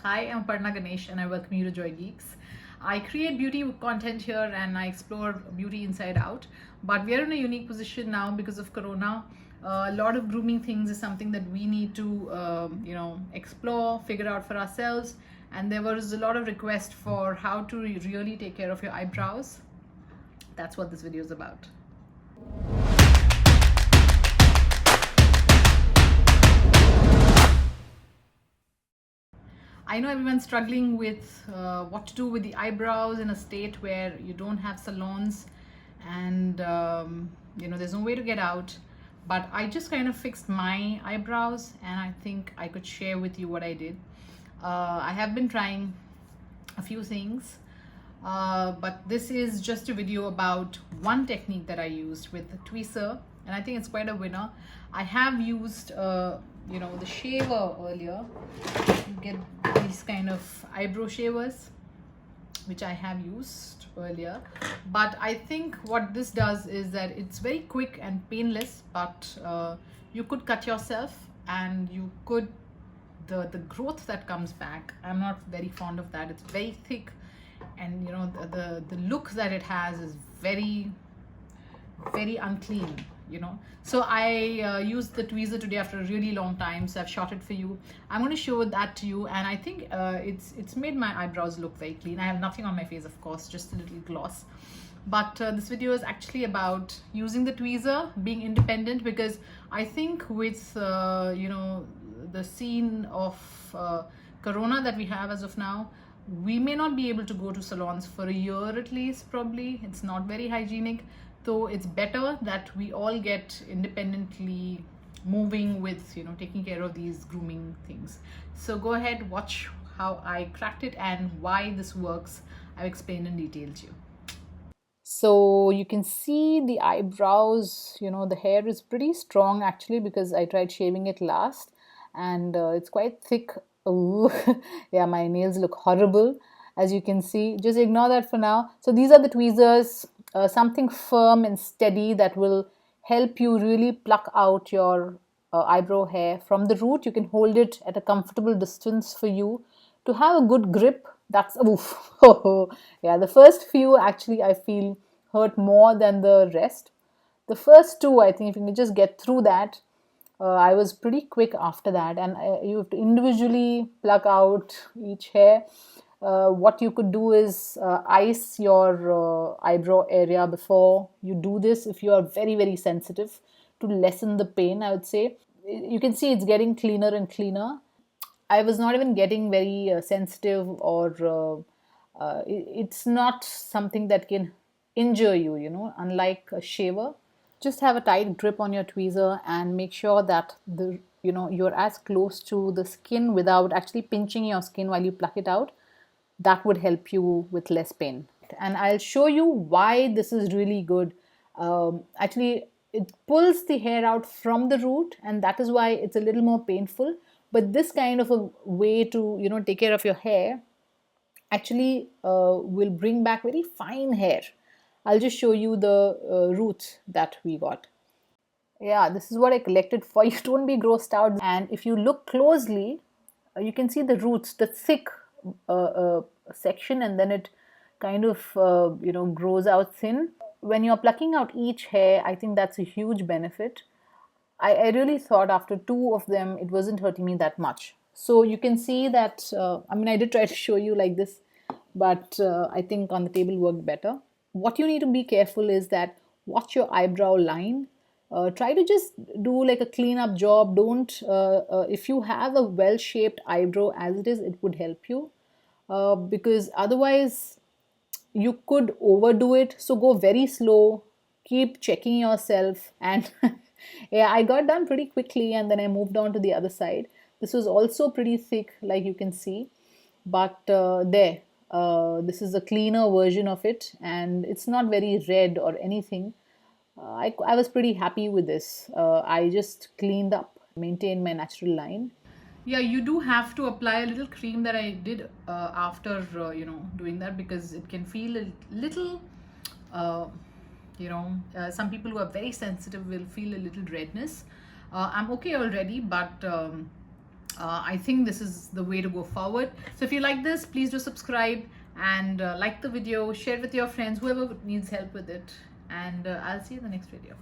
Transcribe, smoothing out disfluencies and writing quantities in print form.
Hi, I'm Aparna and I welcome you to JoyGeeks. I create beauty content here and I explore beauty inside out. But we are in a unique position now because of Corona. A lot of grooming things is something that we need to, explore, figure out for ourselves. And there was a lot of request for how to really take care of your eyebrows. That's what this video is about. I know everyone's struggling with what to do with the eyebrows in a state where you don't have salons and there's no way to get out. But I just kind of fixed my eyebrows and I think I could share with you what I did. I have been trying a few things, but this is just a video about one technique that I used with the tweezer, and I think it's quite a winner. I have used the shaver earlier. You get these kind of eyebrow shavers, which I have used earlier, but I think what this does is that it's very quick and painless, but you could cut yourself and you could the growth that comes back, I'm not very fond of that. It's very thick, and the look that it has is very unclean. So I used the tweezer today after a really long time, so I've shot it for you. I'm going to show that to you, and I think it's made my eyebrows look very clean. I have nothing on my face, of course, just a little gloss. But this video is actually about using the tweezer, being independent, because I think with the scene of Corona that we have as of now, we may not be able to go to salons for a year at least. Probably it's not very hygienic, so it's better that we all get independently moving with taking care of these grooming things. So go ahead, watch how I cracked it and why this works. I've explained in detail to you. So you can see the eyebrows, the hair is pretty strong actually, because I tried shaving it last, and it's quite thick. Ooh. Yeah, my nails look horrible, as you can see. Just ignore that for now. So these are the tweezers, something firm and steady that will help you really pluck out your eyebrow hair from the root. You can hold it at a comfortable distance for you to have a good grip. That's oof. Yeah, the first few actually I feel hurt more than the rest. The first two, I think if you can just get through that, I was pretty quick after that. And you have to individually pluck out each hair. What you could do is ice your eyebrow area before you do this, if you are very sensitive, to lessen the pain, I would say. You can see it's getting cleaner and cleaner. I was not even getting very sensitive, or it's not something that can injure you, unlike a shaver. Just have a tight grip on your tweezer and make sure that you're as close to the skin without actually pinching your skin while you pluck it out. That would help you with less pain. And I'll show you why this is really good. Actually, it pulls the hair out from the root, and that is why it's a little more painful. But this kind of a way to take care of your hair actually will bring back very fine hair. I'll just show you the roots that we got. Yeah, this is what I collected for you. Don't be grossed out. And if you look closely, you can see the roots, the thick section, and then it kind of grows out thin. When you're plucking out each hair, I think that's a huge benefit. I really thought after two of them, it wasn't hurting me that much. So you can see that, I did try to show you like this, but I think on the table worked better. What you need to be careful is that watch your eyebrow line. Try to just do like a cleanup job. Don't, if you have a well-shaped eyebrow as it is, it would help you, because otherwise you could overdo it. So go very slow, keep checking yourself, and yeah, I got done pretty quickly, and then I moved on to the other side. This was also pretty thick, like you can see, but this is a cleaner version of it, and it's not very red or anything. I was pretty happy with this. I just cleaned up, maintained my natural line. Yeah, you do have to apply a little cream that I did after doing that, because it can feel a little some people who are very sensitive will feel a little redness. I'm okay already, but I think this is the way to go forward. So if you like this, please do subscribe and like the video, share with your friends, whoever needs help with it, and I'll see you in the next video.